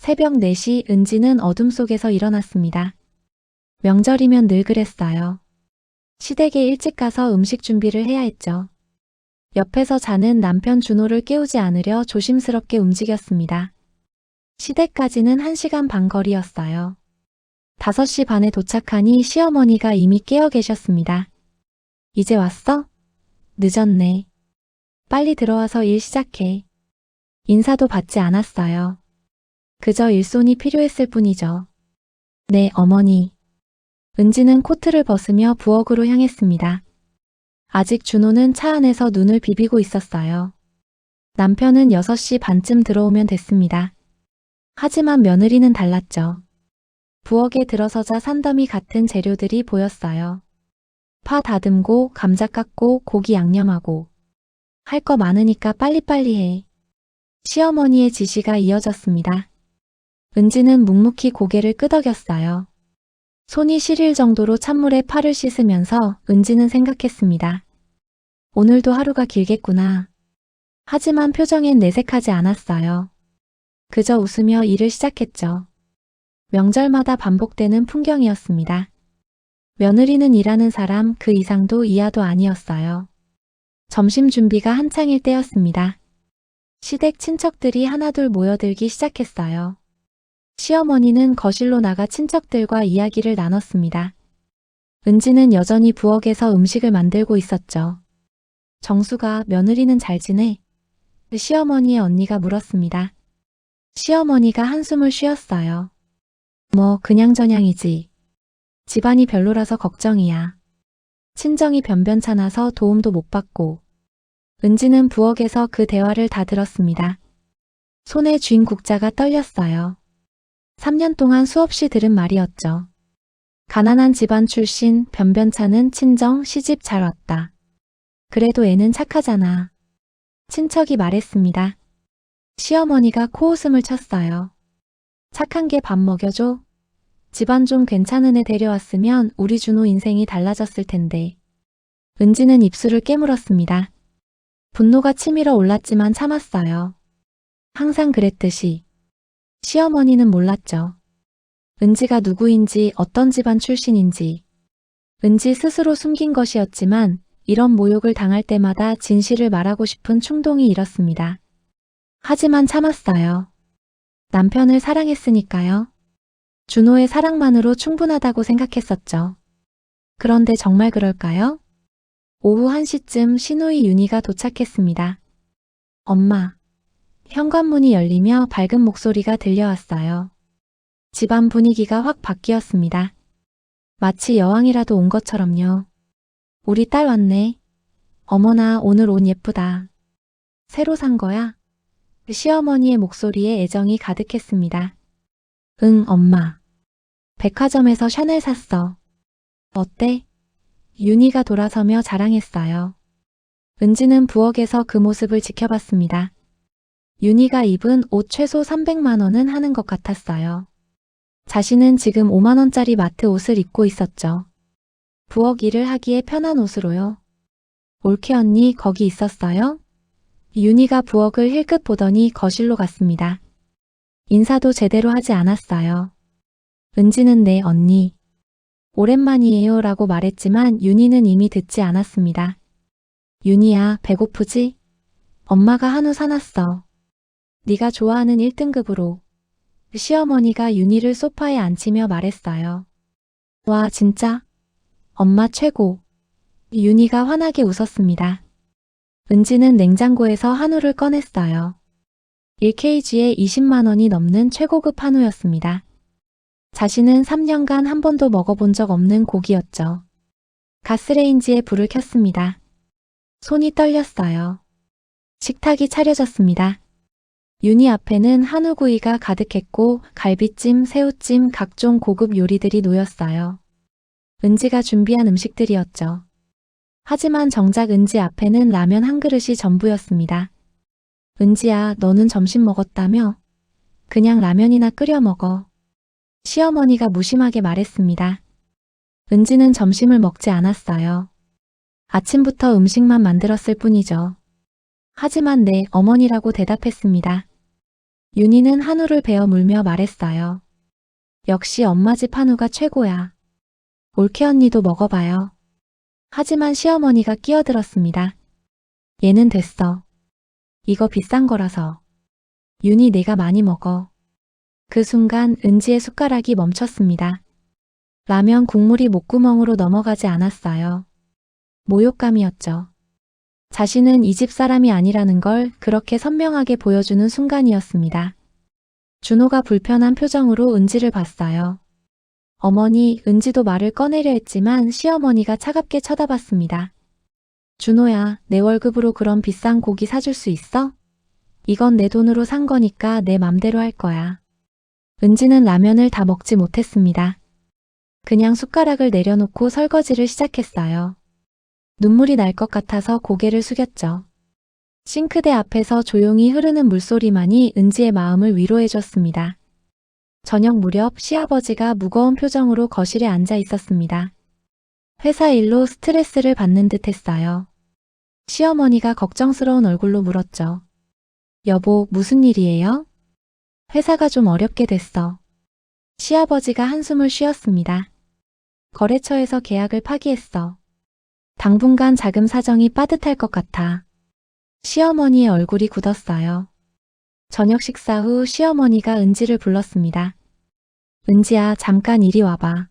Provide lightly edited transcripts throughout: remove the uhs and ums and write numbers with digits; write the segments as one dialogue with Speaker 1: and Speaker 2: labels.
Speaker 1: 새벽 4시 은지는 어둠 속에서 일어났습니다. 명절이면 늘 그랬어요. 시댁에 일찍 가서 음식 준비를 해야 했죠. 옆에서 자는 남편 준호를 깨우지 않으려 조심스럽게 움직였습니다. 시댁까지는 1시간 반 거리였어요. 5시 반에 도착하니 시어머니가 이미 깨어 계셨습니다. 이제 왔어? 늦었네. 빨리 들어와서 일 시작해. 인사도 받지 않았어요. 그저 일손이 필요했을 뿐이죠. 네, 어머니. 은지는 코트를 벗으며 부엌으로 향했습니다. 아직 준호는 차 안에서 눈을 비비고 있었어요. 남편은 6시 반쯤 들어오면 됐습니다. 하지만 며느리는 달랐죠. 부엌에 들어서자 산더미 같은 재료들이 보였어요. 파 다듬고 감자 깎고 고기 양념하고. 할 거 많으니까 빨리빨리 해. 시어머니의 지시가 이어졌습니다. 은지는 묵묵히 고개를 끄덕였어요. 손이 시릴 정도로 찬물에 파를 씻으면서 은지는 생각했습니다. 오늘도 하루가 길겠구나. 하지만 표정엔 내색하지 않았어요. 그저 웃으며 일을 시작했죠. 명절마다 반복되는 풍경이었습니다. 며느리는 일하는 사람 그 이상도 이하도 아니었어요. 점심 준비가 한창일 때였습니다. 시댁 친척들이 하나둘 모여들기 시작했어요. 시어머니는 거실로 나가 친척들과 이야기를 나눴습니다. 은지는 여전히 부엌에서 음식을 만들고 있었죠. 정수가 며느리는 잘 지내? 시어머니의 언니가 물었습니다. 시어머니가 한숨을 쉬었어요. 뭐 그냥저냥이지. 집안이 별로라서 걱정이야. 친정이 변변찮아서 도움도 못 받고. 은지는 부엌에서 그 대화를 다 들었습니다. 손에 쥔 국자가 떨렸어요. 3년 동안 수없이 들은 말이었죠. 가난한 집안 출신, 변변찮은 친정, 시집 잘 왔다. 그래도 애는 착하잖아. 친척이 말했습니다. 시어머니가 코웃음을 쳤어요. 착한 게 밥 먹여줘? 집안 좀 괜찮은 애 데려왔으면 우리 준호 인생이 달라졌을 텐데. 은지는 입술을 깨물었습니다. 분노가 치밀어 올랐지만 참았어요. 항상 그랬듯이. 시어머니는 몰랐죠. 은지가 누구인지 어떤 집안 출신인지. 은지 스스로 숨긴 것이었지만 이런 모욕을 당할 때마다 진실을 말하고 싶은 충동이 일었습니다. 하지만 참았어요. 남편을 사랑했으니까요. 준호의 사랑만으로 충분하다고 생각했었죠. 그런데 정말 그럴까요? 오후 1시쯤 시누이 윤희가 도착했습니다. 엄마. 현관문이 열리며 밝은 목소리가 들려왔어요. 집안 분위기가 확 바뀌었습니다. 마치 여왕이라도 온 것처럼요. 우리 딸 왔네. 어머나 오늘 옷 예쁘다. 새로 산 거야? 시어머니의 목소리에 애정이 가득했습니다. 응, 엄마. 백화점에서 샤넬 샀어. 어때? 윤희가 돌아서며 자랑했어요. 은지는 부엌에서 그 모습을 지켜봤습니다. 윤희가 입은 옷 최소 300만 원은 하는 것 같았어요. 자신은 지금 5만 원짜리 마트 옷을 입고 있었죠. 부엌 일을 하기에 편한 옷으로요. 올케 언니 거기 있었어요? 윤희가 부엌을 힐끗 보더니 거실로 갔습니다. 인사도 제대로 하지 않았어요. 은지는 네 언니. 오랜만이에요 라고 말했지만 윤희는 이미 듣지 않았습니다. 윤희야 배고프지? 엄마가 한우 사놨어. 네가 좋아하는 1등급으로. 시어머니가 윤희를 소파에 앉히며 말했어요. 와 진짜? 엄마 최고. 윤희가 환하게 웃었습니다. 은지는 냉장고에서 한우를 꺼냈어요. 1kg에 20만 원이 넘는 최고급 한우였습니다. 자신은 3년간 한 번도 먹어본 적 없는 고기였죠. 가스레인지에 불을 켰습니다. 손이 떨렸어요. 식탁이 차려졌습니다. 윤희 앞에는 한우구이가 가득했고 갈비찜, 새우찜, 각종 고급 요리들이 놓였어요. 은지가 준비한 음식들이었죠. 하지만 정작 은지 앞에는 라면 한 그릇이 전부였습니다. 은지야, 너는 점심 먹었다며? 그냥 라면이나 끓여 먹어. 시어머니가 무심하게 말했습니다. 은지는 점심을 먹지 않았어요. 아침부터 음식만 만들었을 뿐이죠. 하지만 네, 어머니라고 대답했습니다. 윤희는 한우를 베어 물며 말했어요. 역시 엄마 집 한우가 최고야. 올케 언니도 먹어봐요. 하지만 시어머니가 끼어들었습니다. 얘는 됐어. 이거 비싼 거라서. 윤희 내가 많이 먹어. 그 순간 은지의 숟가락이 멈췄습니다. 라면 국물이 목구멍으로 넘어가지 않았어요. 모욕감이었죠. 자신은 이 집 사람이 아니라는 걸 그렇게 선명하게 보여주는 순간이었습니다. 준호가 불편한 표정으로 은지를 봤어요. 어머니, 은지도 말을 꺼내려 했지만 시어머니가 차갑게 쳐다봤습니다. 준호야, 내 월급으로 그런 비싼 고기 사줄 수 있어? 이건 내 돈으로 산 거니까 내 맘대로 할 거야. 은지는 라면을 다 먹지 못했습니다. 그냥 숟가락을 내려놓고 설거지를 시작했어요. 눈물이 날 것 같아서 고개를 숙였죠. 싱크대 앞에서 조용히 흐르는 물소리만이 은지의 마음을 위로해줬습니다. 저녁 무렵 시아버지가 무거운 표정으로 거실에 앉아 있었습니다. 회사 일로 스트레스를 받는 듯 했어요. 시어머니가 걱정스러운 얼굴로 물었죠. 여보, 무슨 일이에요? 회사가 좀 어렵게 됐어. 시아버지가 한숨을 쉬었습니다. 거래처에서 계약을 파기했어. 당분간 자금 사정이 빠듯할 것 같아. 시어머니의 얼굴이 굳었어요. 저녁 식사 후 시어머니가 은지를 불렀습니다. 은지야, 잠깐 이리 와봐.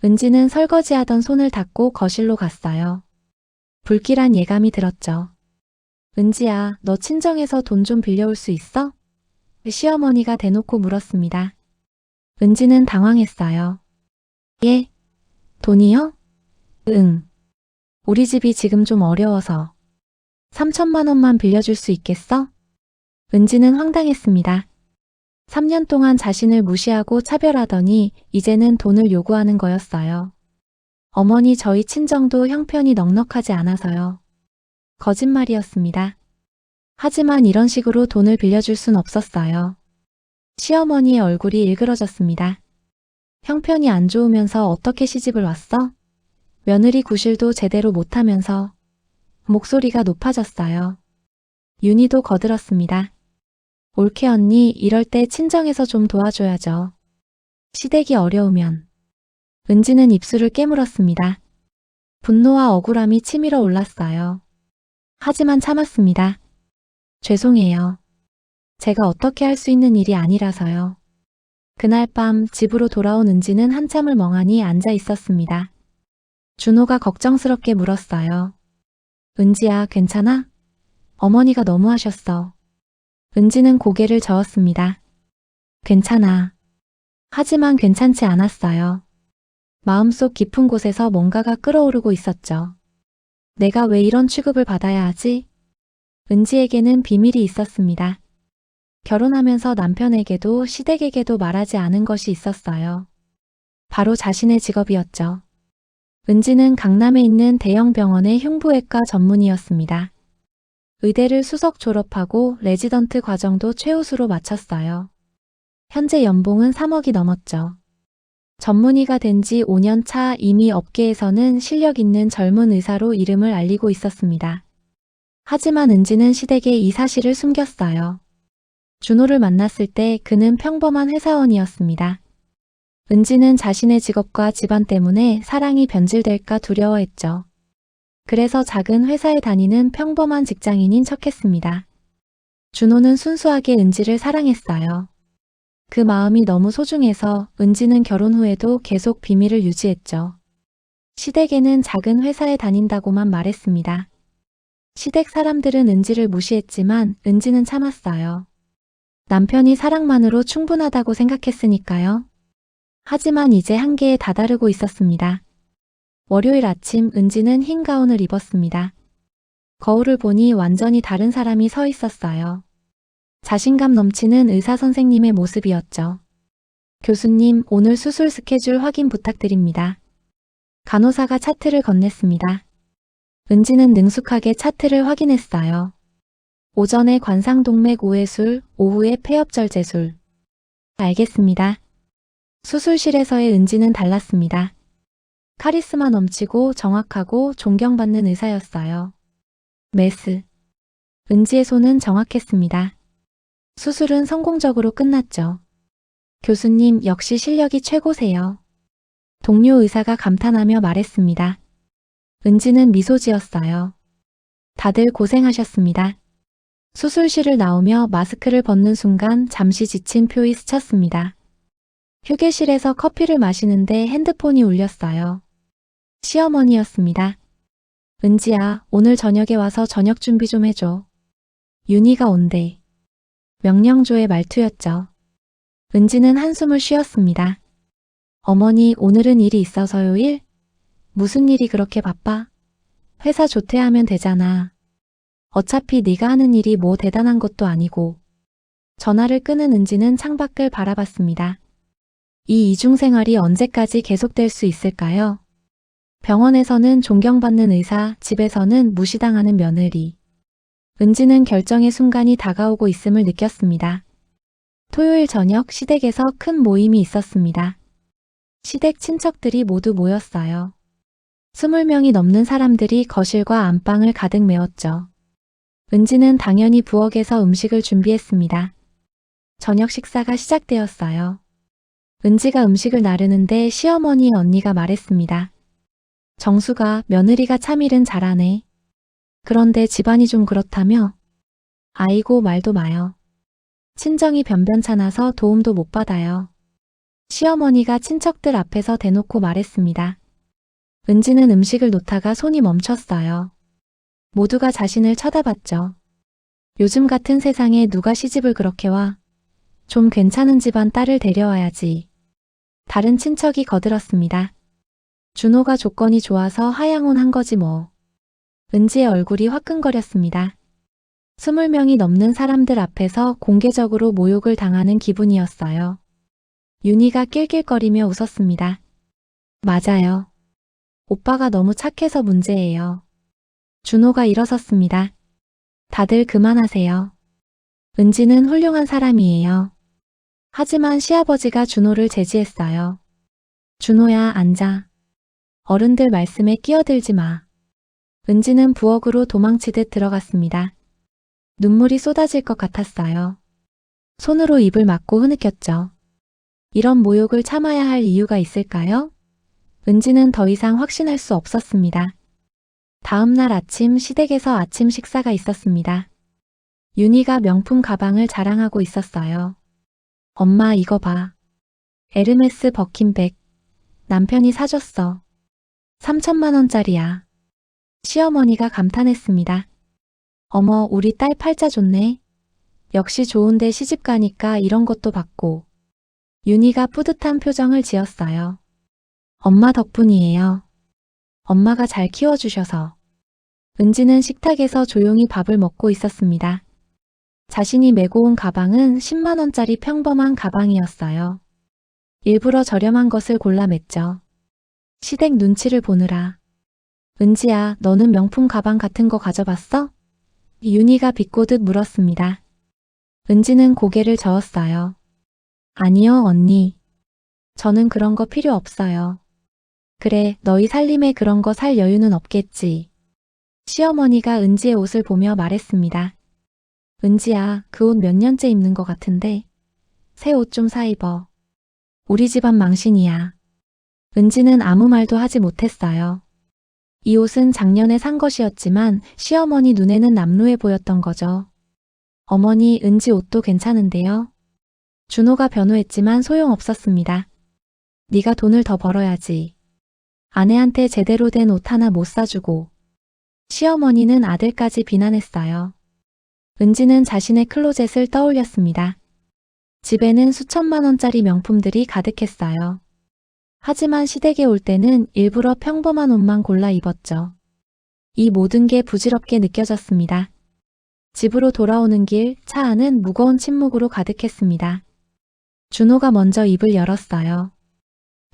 Speaker 1: 은지는 설거지하던 손을 닫고 거실로 갔어요. 불길한 예감이 들었죠. 은지야, 너 친정에서 돈 좀 빌려올 수 있어? 시어머니가 대놓고 물었습니다. 은지는 당황했어요. 예? 돈이요? 응. 우리 집이 지금 좀 어려워서. 3천만 원만 빌려줄 수 있겠어? 은지는 황당했습니다. 3년 동안 자신을 무시하고 차별하더니 이제는 돈을 요구하는 거였어요. 어머니, 저희 친정도 형편이 넉넉하지 않아서요. 거짓말이었습니다. 하지만 이런 식으로 돈을 빌려줄 순 없었어요. 시어머니의 얼굴이 일그러졌습니다. 형편이 안 좋으면서 어떻게 시집을 왔어? 며느리 구실도 제대로 못하면서. 목소리가 높아졌어요. 윤희도 거들었습니다. 올케 언니, 이럴 때 친정에서 좀 도와줘야죠. 시댁이 어려우면. 은지는 입술을 깨물었습니다. 분노와 억울함이 치밀어 올랐어요. 하지만 참았습니다. 죄송해요. 제가 어떻게 할 수 있는 일이 아니라서요. 그날 밤 집으로 돌아온 은지는 한참을 멍하니 앉아 있었습니다. 준호가 걱정스럽게 물었어요. 은지야, 괜찮아? 어머니가 너무하셨어. 은지는 고개를 저었습니다. 괜찮아. 하지만 괜찮지 않았어요. 마음속 깊은 곳에서 뭔가가 끓어오르고 있었죠. 내가 왜 이런 취급을 받아야 하지? 은지에게는 비밀이 있었습니다. 결혼하면서 남편에게도 시댁에게도 말하지 않은 것이 있었어요. 바로 자신의 직업이었죠. 은지는 강남에 있는 대형 병원의 흉부외과 전문의였습니다. 의대를 수석 졸업하고 레지던트 과정도 최우수로 마쳤어요. 현재 연봉은 3억이 넘었죠. 전문의가 된 지 5년 차 이미 업계에서는 실력 있는 젊은 의사로 이름을 알리고 있었습니다. 하지만 은지는 시댁에 이 사실을 숨겼어요. 준호를 만났을 때 그는 평범한 회사원이었습니다. 은지는 자신의 직업과 집안 때문에 사랑이 변질될까 두려워했죠. 그래서 작은 회사에 다니는 평범한 직장인인 척했습니다. 준호는 순수하게 은지를 사랑했어요. 그 마음이 너무 소중해서 은지는 결혼 후에도 계속 비밀을 유지했죠. 시댁에는 작은 회사에 다닌다고만 말했습니다. 시댁 사람들은 은지를 무시했지만 은지는 참았어요. 남편이 사랑만으로 충분하다고 생각했으니까요. 하지만 이제 한계에 다다르고 있었습니다. 월요일 아침 은지는 흰 가운을 입었습니다. 거울을 보니 완전히 다른 사람이 서 있었어요. 자신감 넘치는 의사 선생님의 모습이었죠. 교수님, 오늘 수술 스케줄 확인 부탁드립니다. 간호사가 차트를 건넸습니다. 은지는 능숙하게 차트를 확인했어요. 오전에 관상동맥 우회술, 오후에 폐엽절제술. 알겠습니다. 수술실에서의 은지는 달랐습니다. 카리스마 넘치고 정확하고 존경받는 의사였어요. 메스. 은지의 손은 정확했습니다. 수술은 성공적으로 끝났죠. 교수님 역시 실력이 최고세요. 동료 의사가 감탄하며 말했습니다. 은지는 미소 지었어요. 다들 고생하셨습니다. 수술실을 나오며 마스크를 벗는 순간 잠시 지친 표에 스쳤습니다. 휴게실에서 커피를 마시는데 핸드폰이 울렸어요. 시어머니였습니다. 은지야, 오늘 저녁에 와서 저녁 준비 좀 해줘. 윤희가 온대. 명령조의 말투였죠. 은지는 한숨을 쉬었습니다. 어머니, 오늘은 일이 있어서요. 일? 무슨 일이 그렇게 바빠? 회사 조퇴하면 되잖아. 어차피 네가 하는 일이 뭐 대단한 것도 아니고. 전화를 끄는 은지는 창밖을 바라봤습니다. 이 이중생활이 언제까지 계속될 수 있을까요? 병원에서는 존경받는 의사, 집에서는 무시당하는 며느리. 은지는 결정의 순간이 다가오고 있음을 느꼈습니다. 토요일 저녁 시댁에서 큰 모임이 있었습니다. 시댁 친척들이 모두 모였어요. 20명이 넘는 사람들이 거실과 안방을 가득 메웠죠. 은지는 당연히 부엌에서 음식을 준비했습니다. 저녁 식사가 시작되었어요. 은지가 음식을 나르는데 시어머니의 언니가 말했습니다. 정수가 며느리가 참 일은 잘하네. 그런데 집안이 좀 그렇다며? 아이고 말도 마요. 친정이 변변찮아서 도움도 못 받아요. 시어머니가 친척들 앞에서 대놓고 말했습니다. 은지는 음식을 놓다가 손이 멈췄어요. 모두가 자신을 쳐다봤죠. 요즘 같은 세상에 누가 시집을 그렇게 와? 좀 괜찮은 집안 딸을 데려와야지. 다른 친척이 거들었습니다. 준호가 조건이 좋아서 하양혼 한 거지 뭐. 은지의 얼굴이 화끈거렸습니다. 20명이 넘는 사람들 앞에서 공개적으로 모욕을 당하는 기분이었어요. 윤희가 낄낄거리며 웃었습니다. 맞아요. 오빠가 너무 착해서 문제예요. 준호가 일어섰습니다. 다들 그만하세요. 은지는 훌륭한 사람이에요. 하지만 시아버지가 준호를 제지했어요. 준호야, 앉아. 어른들 말씀에 끼어들지 마. 은지는 부엌으로 도망치듯 들어갔습니다. 눈물이 쏟아질 것 같았어요. 손으로 입을 막고 흐느꼈죠. 이런 모욕을 참아야 할 이유가 있을까요? 은지는 더 이상 확신할 수 없었습니다. 다음 날 아침 시댁에서 아침 식사가 있었습니다. 윤희가 명품 가방을 자랑하고 있었어요. 엄마 이거 봐. 에르메스 버킨백. 남편이 사줬어. 3천만 원짜리야. 시어머니가 감탄했습니다. 어머, 우리 딸 팔자 좋네. 역시 좋은데 시집 가니까 이런 것도 받고. 윤희가 뿌듯한 표정을 지었어요. 엄마 덕분이에요. 엄마가 잘 키워주셔서. 은지는 식탁에서 조용히 밥을 먹고 있었습니다. 자신이 메고 온 가방은 10만 원짜리 평범한 가방이었어요. 일부러 저렴한 것을 골라 맸죠. 시댁 눈치를 보느라. 은지야, 너는 명품 가방 같은 거 가져봤어? 윤희가 비꼬듯 물었습니다. 은지는 고개를 저었어요. 아니요, 언니. 저는 그런 거 필요 없어요. 그래, 너희 살림에 그런 거 살 여유는 없겠지. 시어머니가 은지의 옷을 보며 말했습니다. 은지야, 그 옷 몇 년째 입는 것 같은데. 새 옷 좀 사 입어. 우리 집안 망신이야. 은지는 아무 말도 하지 못했어요. 이 옷은 작년에 산 것이었지만 시어머니 눈에는 남루해 보였던 거죠. 어머니, 은지 옷도 괜찮은데요. 준호가 변호했지만 소용없었습니다. 네가 돈을 더 벌어야지. 아내한테 제대로 된 옷 하나 못 사주고. 시어머니는 아들까지 비난했어요. 은지는 자신의 클로젯을 떠올렸습니다. 집에는 수천만 원짜리 명품들이 가득했어요. 하지만 시댁에 올 때는 일부러 평범한 옷만 골라 입었죠. 이 모든 게 부질없게 느껴졌습니다. 집으로 돌아오는 길, 차 안은 무거운 침묵으로 가득했습니다. 준호가 먼저 입을 열었어요.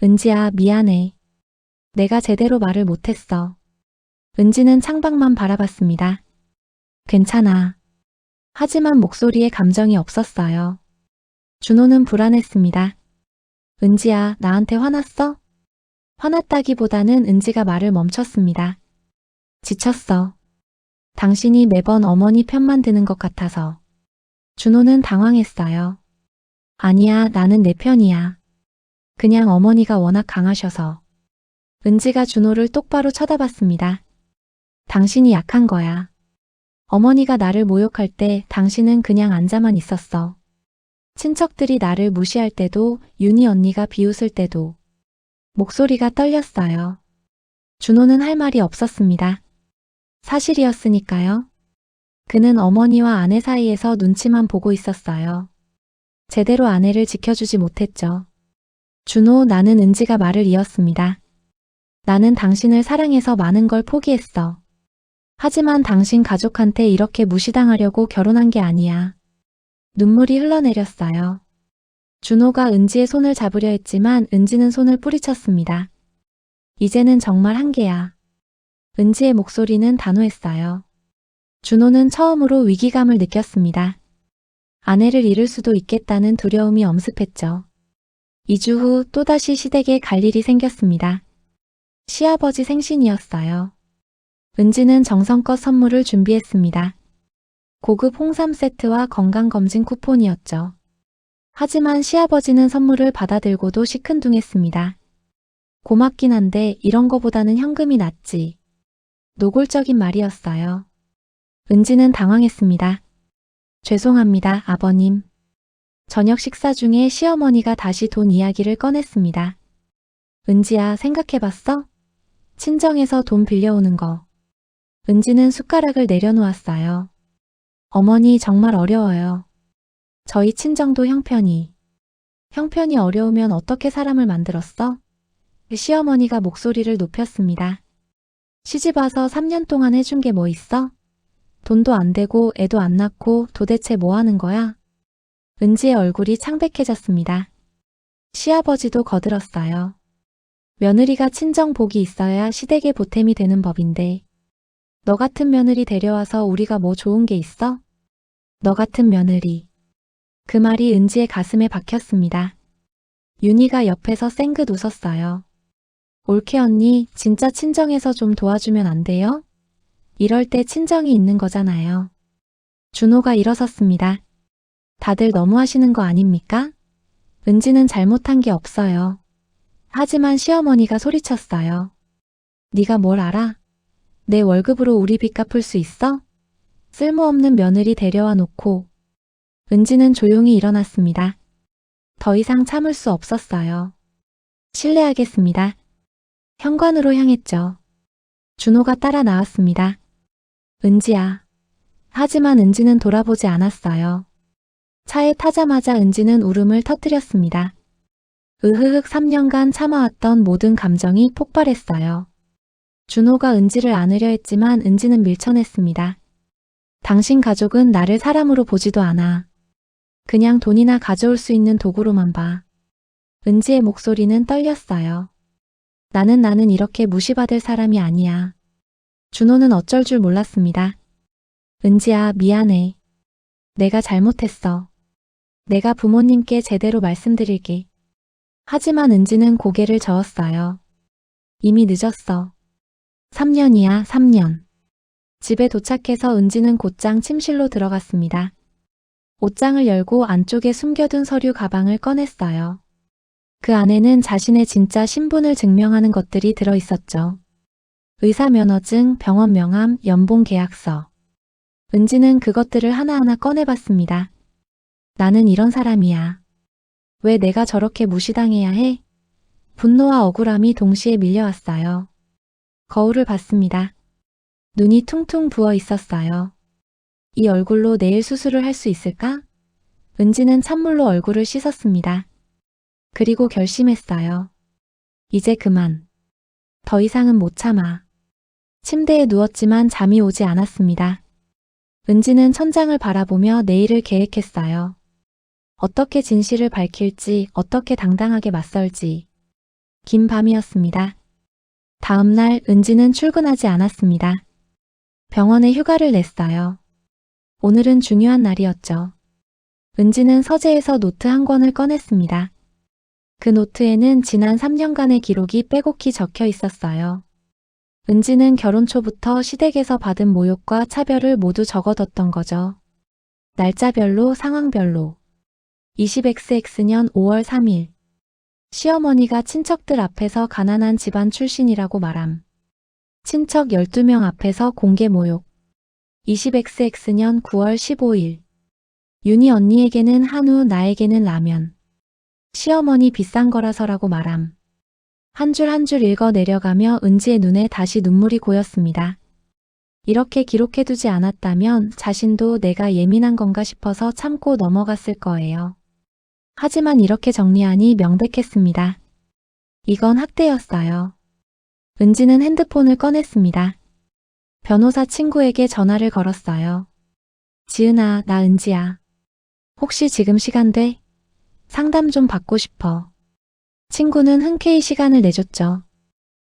Speaker 1: 은지야, 미안해. 내가 제대로 말을 못했어. 은지는 창밖만 바라봤습니다. 괜찮아. 하지만 목소리에 감정이 없었어요. 준호는 불안했습니다. 은지야, 나한테 화났어? 화났다기보다는 은지가 말을 멈췄습니다. 지쳤어. 당신이 매번 어머니 편만 드는 것 같아서. 준호는 당황했어요. 아니야, 나는 내 편이야. 그냥 어머니가 워낙 강하셔서. 은지가 준호를 똑바로 쳐다봤습니다. 당신이 약한 거야. 어머니가 나를 모욕할 때 당신은 그냥 앉아만 있었어. 친척들이 나를 무시할 때도, 윤희 언니가 비웃을 때도. 목소리가 떨렸어요. 준호는 할 말이 없었습니다. 사실이었으니까요. 그는 어머니와 아내 사이에서 눈치만 보고 있었어요. 제대로 아내를 지켜주지 못했죠. 준호, 나는 은지가 말을 이었습니다. 나는 당신을 사랑해서 많은 걸 포기했어. 하지만 당신 가족한테 이렇게 무시당하려고 결혼한 게 아니야. 눈물이 흘러내렸어요. 준호가 은지의 손을 잡으려 했지만 은지는 손을 뿌리쳤습니다. 이제는 정말 한계야. 은지의 목소리는 단호했어요. 준호는 처음으로 위기감을 느꼈습니다. 아내를 잃을 수도 있겠다는 두려움이 엄습했죠. 2주 후 또다시 시댁에 갈 일이 생겼습니다. 시아버지 생신이었어요. 은지는 정성껏 선물을 준비했습니다. 고급 홍삼 세트와 건강검진 쿠폰이었죠. 하지만 시아버지는 선물을 받아들고도 시큰둥했습니다. 고맙긴 한데 이런 거보다는 현금이 낫지. 노골적인 말이었어요. 은지는 당황했습니다. 죄송합니다, 아버님. 저녁 식사 중에 시어머니가 다시 돈 이야기를 꺼냈습니다. 은지야, 생각해봤어? 친정에서 돈 빌려오는 거. 은지는 숟가락을 내려놓았어요. 어머니 정말 어려워요. 저희 친정도 형편이 어려우면 어떻게 사람을 만들었어? 시어머니가 목소리를 높였습니다. 시집 와서 3년 동안 해준 게 뭐 있어? 돈도 안 되고 애도 안 낳고 도대체 뭐 하는 거야? 은지의 얼굴이 창백해졌습니다. 시아버지도 거들었어요. 며느리가 친정 복이 있어야 시댁의 보탬이 되는 법인데 너 같은 며느리 데려와서 우리가 뭐 좋은 게 있어? 너 같은 며느리. 그 말이 은지의 가슴에 박혔습니다. 윤희가 옆에서 쌩긋 웃었어요. 올케 언니, 진짜 친정에서 좀 도와주면 안 돼요? 이럴 때 친정이 있는 거잖아요. 준호가 일어섰습니다. 다들 너무하시는 거 아닙니까? 은지는 잘못한 게 없어요. 하지만 시어머니가 소리쳤어요. 네가 뭘 알아? 내 월급으로 우리 빚 갚을 수 있어? 쓸모없는 며느리 데려와 놓고. 은지는 조용히 일어났습니다. 더 이상 참을 수 없었어요. 실례하겠습니다. 현관으로 향했죠. 준호가 따라 나왔습니다. 은지야. 하지만 은지는 돌아보지 않았어요. 차에 타자마자 은지는 울음을 터뜨렸습니다. 으흐흑 3년간 참아왔던 모든 감정이 폭발했어요. 준호가 은지를 안으려 했지만 은지는 밀쳐냈습니다. 당신 가족은 나를 사람으로 보지도 않아. 그냥 돈이나 가져올 수 있는 도구로만 봐. 은지의 목소리는 떨렸어요. 나는 이렇게 무시받을 사람이 아니야. 준호는 어쩔 줄 몰랐습니다. 은지야, 미안해. 내가 잘못했어. 내가 부모님께 제대로 말씀드릴게. 하지만 은지는 고개를 저었어요. 이미 늦었어. 3년이야, 3년. 집에 도착해서 은지는 곧장 침실로 들어갔습니다. 옷장을 열고 안쪽에 숨겨둔 서류 가방을 꺼냈어요. 그 안에는 자신의 진짜 신분을 증명하는 것들이 들어있었죠. 의사 면허증, 병원 명함, 연봉 계약서. 은지는 그것들을 하나하나 꺼내봤습니다. 나는 이런 사람이야. 왜 내가 저렇게 무시당해야 해? 분노와 억울함이 동시에 밀려왔어요. 거울을 봤습니다. 눈이 퉁퉁 부어 있었어요. 이 얼굴로 내일 수술을 할 수 있을까? 은지는 찬물로 얼굴을 씻었습니다. 그리고 결심했어요. 이제 그만. 더 이상은 못 참아. 침대에 누웠지만 잠이 오지 않았습니다. 은지는 천장을 바라보며 내일을 계획했어요. 어떻게 진실을 밝힐지, 어떻게 당당하게 맞설지. 긴 밤이었습니다. 다음 날 은지는 출근하지 않았습니다. 병원에 휴가를 냈어요. 오늘은 중요한 날이었죠. 은지는 서재에서 노트 한 권을 꺼냈습니다. 그 노트에는 지난 3년간의 기록이 빼곡히 적혀 있었어요. 은지는 결혼 초부터 시댁에서 받은 모욕과 차별을 모두 적어뒀던 거죠. 날짜별로 상황별로 20xx년 5월 3일 시어머니가 친척들 앞에서 가난한 집안 출신이라고 말함. 친척 12명 앞에서 공개 모욕 20xx년 9월 15일 윤희 언니에게는 한우 나에게는 라면 시어머니 비싼 거라서라고 말함. 한 줄 한 줄 읽어 내려가며 은지의 눈에 다시 눈물이 고였습니다. 이렇게 기록해두지 않았다면 자신도 내가 예민한 건가 싶어서 참고 넘어갔을 거예요. 하지만 이렇게 정리하니 명백했습니다. 이건 학대였어요. 은지는 핸드폰을 꺼냈습니다. 변호사 친구에게 전화를 걸었어요. 지은아, 나 은지야. 혹시 지금 시간 돼? 상담 좀 받고 싶어. 친구는 흔쾌히 시간을 내줬죠.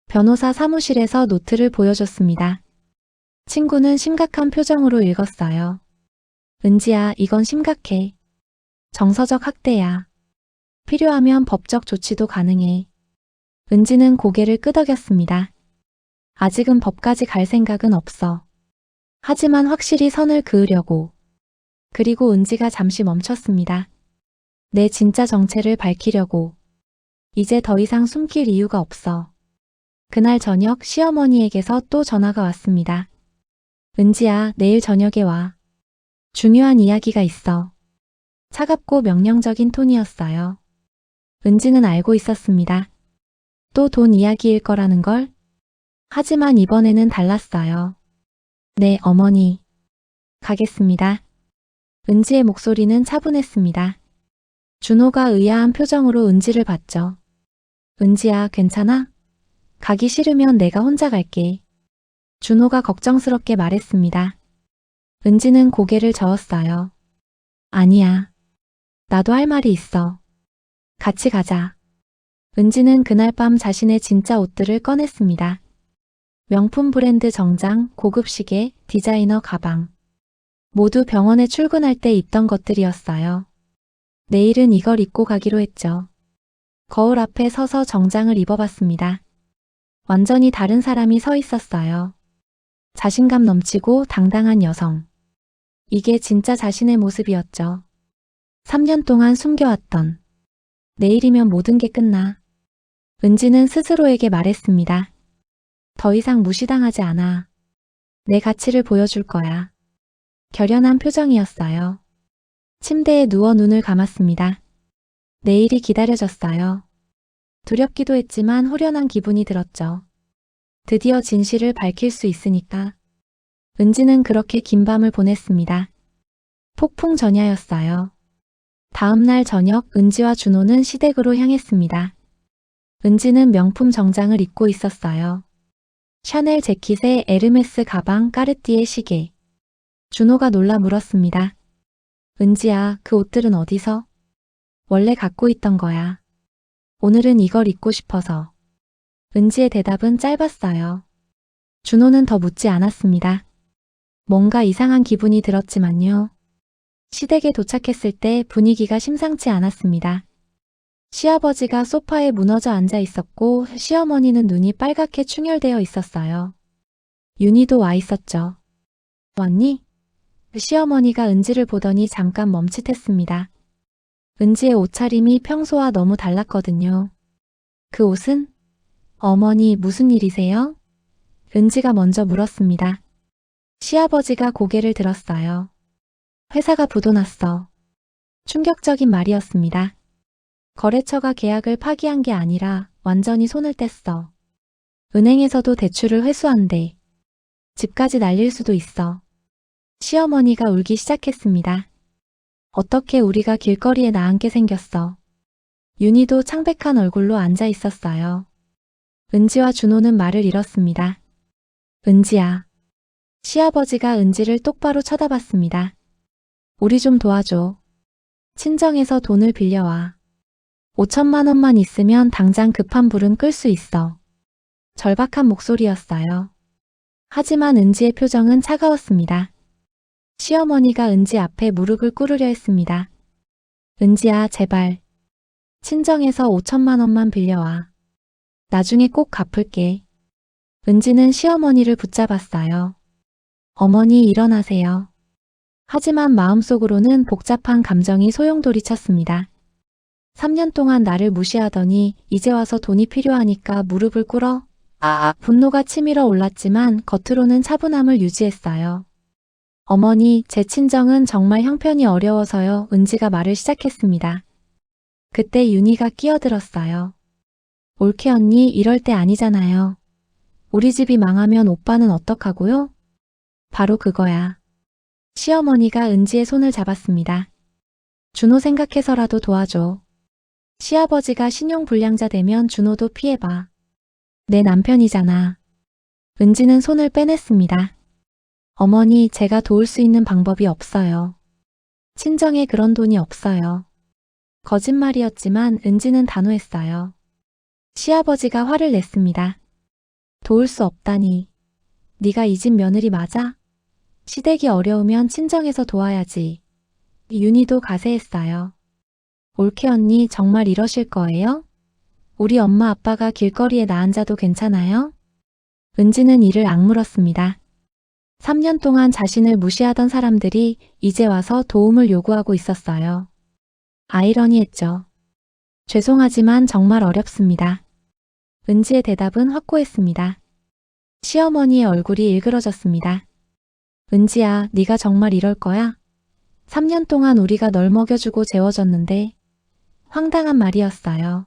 Speaker 1: 변호사 사무실에서 노트를 보여줬습니다. 친구는 심각한 표정으로 읽었어요. 은지야, 이건 심각해. 정서적 학대야. 필요하면 법적 조치도 가능해. 은지는 고개를 끄덕였습니다. 아직은 법까지 갈 생각은 없어. 하지만 확실히 선을 그으려고. 그리고 은지가 잠시 멈췄습니다. 내 진짜 정체를 밝히려고. 이제 더 이상 숨길 이유가 없어. 그날 저녁 시어머니에게서 또 전화가 왔습니다. 은지야, 내일 저녁에 와. 중요한 이야기가 있어. 차갑고 명령적인 톤이었어요. 은지는 알고 있었습니다. 또 돈 이야기일 거라는 걸. 하지만 이번에는 달랐어요. 네, 어머니. 가겠습니다. 은지의 목소리는 차분했습니다. 준호가 의아한 표정으로 은지를 봤죠. 은지야, 괜찮아? 가기 싫으면 내가 혼자 갈게. 준호가 걱정스럽게 말했습니다. 은지는 고개를 저었어요. 아니야. 나도 할 말이 있어. 같이 가자. 은지는 그날 밤 자신의 진짜 옷들을 꺼냈습니다. 명품 브랜드 정장, 고급 시계, 디자이너 가방. 모두 병원에 출근할 때 입던 것들이었어요. 내일은 이걸 입고 가기로 했죠. 거울 앞에 서서 정장을 입어봤습니다. 완전히 다른 사람이 서 있었어요. 자신감 넘치고 당당한 여성. 이게 진짜 자신의 모습이었죠. 3년 동안 숨겨왔던. 내일이면 모든 게 끝나. 은지는 스스로에게 말했습니다. 더 이상 무시당하지 않아. 내 가치를 보여줄 거야. 결연한 표정이었어요. 침대에 누워 눈을 감았습니다. 내일이 기다려졌어요. 두렵기도 했지만 후련한 기분이 들었죠. 드디어 진실을 밝힐 수 있으니까. 은지는 그렇게 긴 밤을 보냈습니다. 폭풍 전야였어요. 다음 날 저녁 은지와 준호는 시댁으로 향했습니다. 은지는 명품 정장을 입고 있었어요. 샤넬 재킷에 에르메스 가방, 까르띠에 시계. 준호가 놀라 물었습니다. 은지야, 그 옷들은 어디서? 원래 갖고 있던 거야. 오늘은 이걸 입고 싶어서. 은지의 대답은 짧았어요. 준호는 더 묻지 않았습니다. 뭔가 이상한 기분이 들었지만요. 시댁에 도착했을 때 분위기가 심상치 않았습니다. 시아버지가 소파에 무너져 앉아 있었고 시어머니는 눈이 빨갛게 충혈되어 있었어요. 윤희도 와 있었죠. 왔니? 시어머니가 은지를 보더니 잠깐 멈칫했습니다. 은지의 옷차림이 평소와 너무 달랐거든요. 그 옷은? 어머니, 무슨 일이세요? 은지가 먼저 물었습니다. 시아버지가 고개를 들었어요. 회사가 부도났어. 충격적인 말이었습니다. 거래처가 계약을 파기한 게 아니라 완전히 손을 뗐어. 은행에서도 대출을 회수한대. 집까지 날릴 수도 있어. 시어머니가 울기 시작했습니다. 어떻게 우리가 길거리에 나앉게 생겼어. 윤희도 창백한 얼굴로 앉아 있었어요. 은지와 준호는 말을 잃었습니다. 은지야. 시아버지가 은지를 똑바로 쳐다봤습니다. 우리 좀 도와줘. 친정에서 돈을 빌려와. 5천만 원만 있으면 당장 급한 불은 끌 수 있어. 절박한 목소리였어요. 하지만 은지의 표정은 차가웠습니다. 시어머니가 은지 앞에 무릎을 꿇으려 했습니다. 은지야, 제발. 친정에서 5천만 원만 빌려와. 나중에 꼭 갚을게. 은지는 시어머니를 붙잡았어요. 어머니, 일어나세요. 하지만 마음속으로는 복잡한 감정이 소용돌이쳤습니다. 3년 동안 나를 무시하더니 이제 와서 돈이 필요하니까 무릎을 꿇어? 분노가 치밀어 올랐지만 겉으로는 차분함을 유지했어요. 어머니, 제 친정은 정말 형편이 어려워서요. 은지가 말을 시작했습니다. 그때 윤희가 끼어들었어요. 올케 언니, 이럴 때 아니잖아요. 우리 집이 망하면 오빠는 어떡하고요? 바로 그거야. 시어머니가 은지의 손을 잡았습니다. 준호 생각해서라도 도와줘. 시아버지가 신용불량자 되면 준호도 피해봐. 내 남편이잖아. 은지는 손을 빼냈습니다. 어머니, 제가 도울 수 있는 방법이 없어요. 친정에 그런 돈이 없어요. 거짓말이었지만 은지는 단호했어요. 시아버지가 화를 냈습니다. 도울 수 없다니. 네가 이 집 며느리 맞아? 시댁이 어려우면 친정에서 도와야지. 윤희도 가세했어요. 올케 언니, 정말 이러실 거예요? 우리 엄마 아빠가 길거리에 나 앉아도 괜찮아요? 은지는 이를 악물었습니다. 3년 동안 자신을 무시하던 사람들이 이제 와서 도움을 요구하고 있었어요. 아이러니했죠. 죄송하지만 정말 어렵습니다. 은지의 대답은 확고했습니다. 시어머니의 얼굴이 일그러졌습니다. 은지야, 네가 정말 이럴 거야? 3년 동안 우리가 널 먹여주고 재워줬는데. 황당한 말이었어요.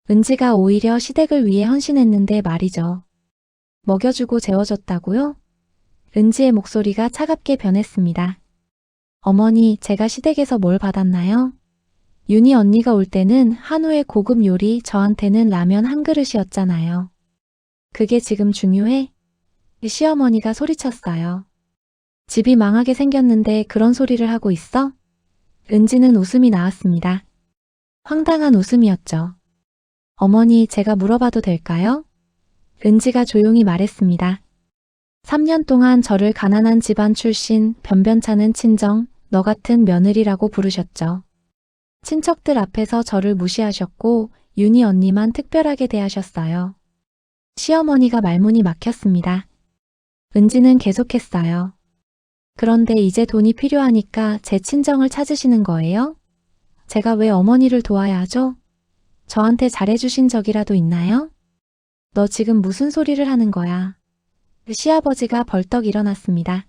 Speaker 1: 은지가 오히려 시댁을 위해 헌신했는데 말이죠. 먹여주고 재워줬다고요? 은지의 목소리가 차갑게 변했습니다. 어머니, 제가 시댁에서 뭘 받았나요? 윤희 언니가 올 때는 한우의 고급 요리, 저한테는 라면 한 그릇이었잖아요. 그게 지금 중요해? 시어머니가 소리쳤어요. 집이 망하게 생겼는데 그런 소리를 하고 있어? 은지는 웃음이 나왔습니다. 황당한 웃음이었죠. 어머니, 제가 물어봐도 될까요? 은지가 조용히 말했습니다. 3년 동안 저를 가난한 집안 출신, 변변찮은 친정, 너 같은 며느리라고 부르셨죠. 친척들 앞에서 저를 무시하셨고 윤희 언니만 특별하게 대하셨어요. 시어머니가 말문이 막혔습니다. 은지는 계속했어요. 그런데 이제 돈이 필요하니까 제 친정을 찾으시는 거예요? 제가 왜 어머니를 도와야 하죠? 저한테 잘해주신 적이라도 있나요? 너 지금 무슨 소리를 하는 거야? 시아버지가 벌떡 일어났습니다.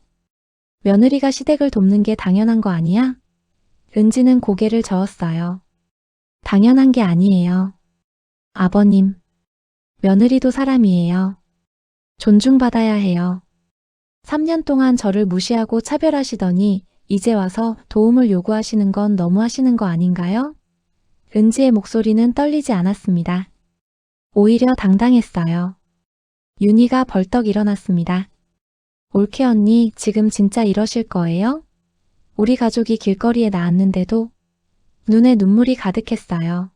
Speaker 1: 며느리가 시댁을 돕는 게 당연한 거 아니야? 은지는 고개를 저었어요. 당연한 게 아니에요. 아버님, 며느리도 사람이에요. 존중받아야 해요. 3년 동안 저를 무시하고 차별하시더니 이제 와서 도움을 요구하시는 건 너무하시는 거 아닌가요? 은지의 목소리는 떨리지 않았습니다. 오히려 당당했어요. 윤희가 벌떡 일어났습니다. 올케 언니, 지금 진짜 이러실 거예요? 우리 가족이 길거리에 나왔는데도 눈에 눈물이 가득했어요.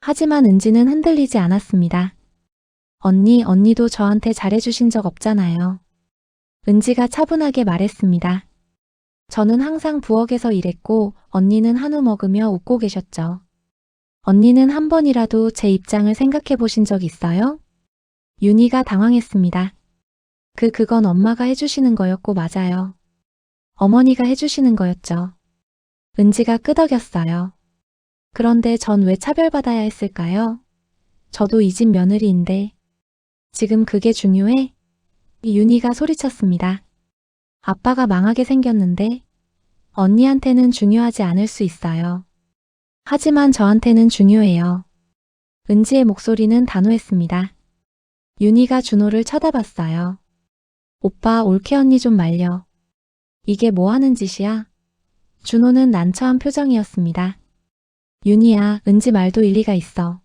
Speaker 1: 하지만 은지는 흔들리지 않았습니다. 언니도 저한테 잘해주신 적 없잖아요. 은지가 차분하게 말했습니다. 저는 항상 부엌에서 일했고 언니는 한우 먹으며 웃고 계셨죠. 언니는 한 번이라도 제 입장을 생각해 보신 적 있어요? 윤희가 당황했습니다. 그건 엄마가 해주시는 거였고 맞아요. 어머니가 해주시는 거였죠. 은지가 끄덕였어요. 그런데 전 왜 차별받아야 했을까요? 저도 이 집 며느리인데. 지금 그게 중요해? 윤희가 소리쳤습니다. 아빠가 망하게 생겼는데 언니한테는 중요하지 않을 수 있어요. 하지만 저한테는 중요해요. 은지의 목소리는 단호했습니다. 윤희가 준호를 쳐다봤어요. 오빠, 올케 언니 좀 말려. 이게 뭐 하는 짓이야? 준호는 난처한 표정이었습니다. 윤희야, 은지 말도 일리가 있어.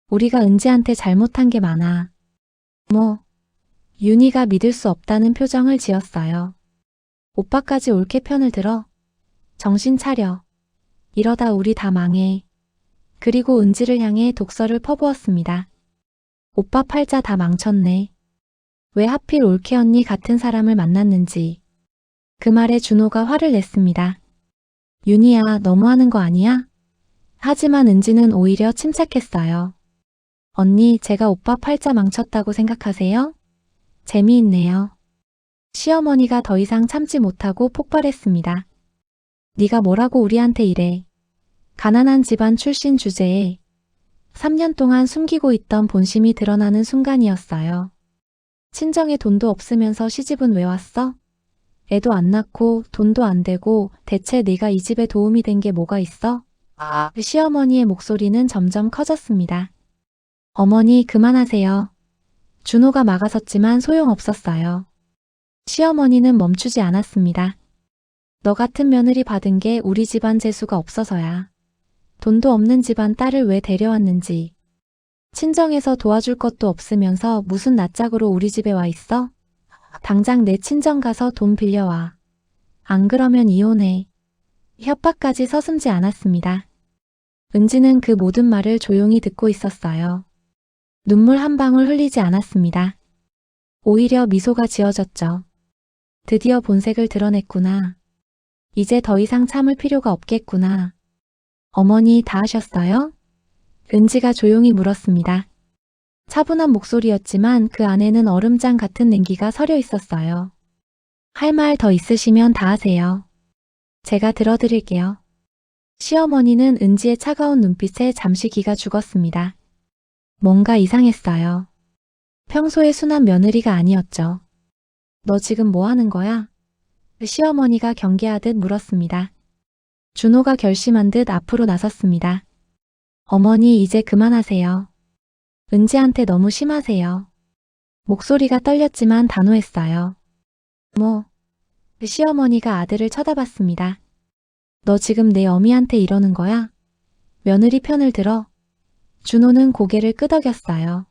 Speaker 1: 우리가 은지한테 잘못한 게 많아. 뭐? 윤희가 믿을 수 없다는 표정을 지었어요. 오빠까지 올케 편을 들어? 정신 차려. 이러다 우리 다 망해. 그리고 은지를 향해 독서를 퍼부었습니다. 오빠 팔자 다 망쳤네. 왜 하필 올케 언니 같은 사람을 만났는지. 그 말에 준호가 화를 냈습니다. 윤희야, 너무하는 거 아니야? 하지만 은지는 오히려 침착했어요. 언니, 제가 오빠 팔자 망쳤다고 생각하세요? 재미있네요. 시어머니가 더 이상 참지 못하고 폭발했습니다. 네가 뭐라고 우리한테 이래. 가난한 집안 출신 주제에 3년 동안 숨기고 있던 본심이 드러나는 순간이었어요. 친정에 돈도 없으면서 시집은 왜 왔어? 애도 안 낳고 돈도 안 되고 대체 네가 이 집에 도움이 된 게 뭐가 있어? 시어머니의 목소리는 점점 커졌습니다. 어머니 그만하세요. 준호가 막아섰지만 소용없었어요. 시어머니는 멈추지 않았습니다. 너 같은 며느리 받은 게 우리 집안 재수가 없어서야. 돈도 없는 집안 딸을 왜 데려왔는지. 친정에서 도와줄 것도 없으면서 무슨 낯짝으로 우리 집에 와 있어? 당장 내 친정 가서 돈 빌려와. 안 그러면 이혼해. 협박까지 서슴지 않았습니다. 은지는 그 모든 말을 조용히 듣고 있었어요. 눈물 한 방울 흘리지 않았습니다. 오히려 미소가 지어졌죠. 드디어 본색을 드러냈구나. 이제 더 이상 참을 필요가 없겠구나. 어머니 다 하셨어요? 은지가 조용히 물었습니다. 차분한 목소리였지만 그 안에는 얼음장 같은 냉기가 서려 있었어요. 할 말 더 있으시면 다 하세요. 제가 들어드릴게요. 시어머니는 은지의 차가운 눈빛에 잠시 기가 죽었습니다. 뭔가 이상했어요. 평소의 순한 며느리가 아니었죠. 너 지금 뭐 하는 거야? 시어머니가 경계하듯 물었습니다. 준호가 결심한 듯 앞으로 나섰습니다. 어머니 이제 그만하세요. 은지한테 너무 심하세요. 목소리가 떨렸지만 단호했어요. 뭐? 시어머니가 아들을 쳐다봤습니다. 너 지금 내 어미한테 이러는 거야? 며느리 편을 들어. 준호는 고개를 끄덕였어요.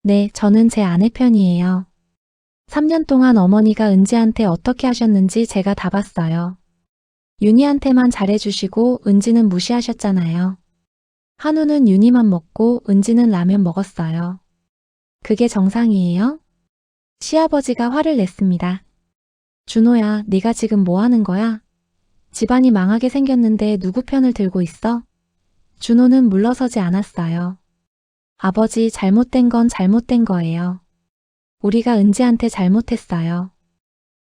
Speaker 1: 네, 저는 제 아내 편이에요. 3년 동안 어머니가 은지한테 어떻게 하셨는지 제가 다 봤어요. 윤희한테만 잘해주시고 은지는 무시하셨잖아요. 한우는 윤희만 먹고 은지는 라면 먹었어요. 그게 정상이에요? 시아버지가 화를 냈습니다. 준호야, 네가 지금 뭐 하는 거야? 집안이 망하게 생겼는데 누구 편을 들고 있어? 준호는 물러서지 않았어요. 아버지, 잘못된 건 잘못된 거예요. 우리가 은지한테 잘못했어요.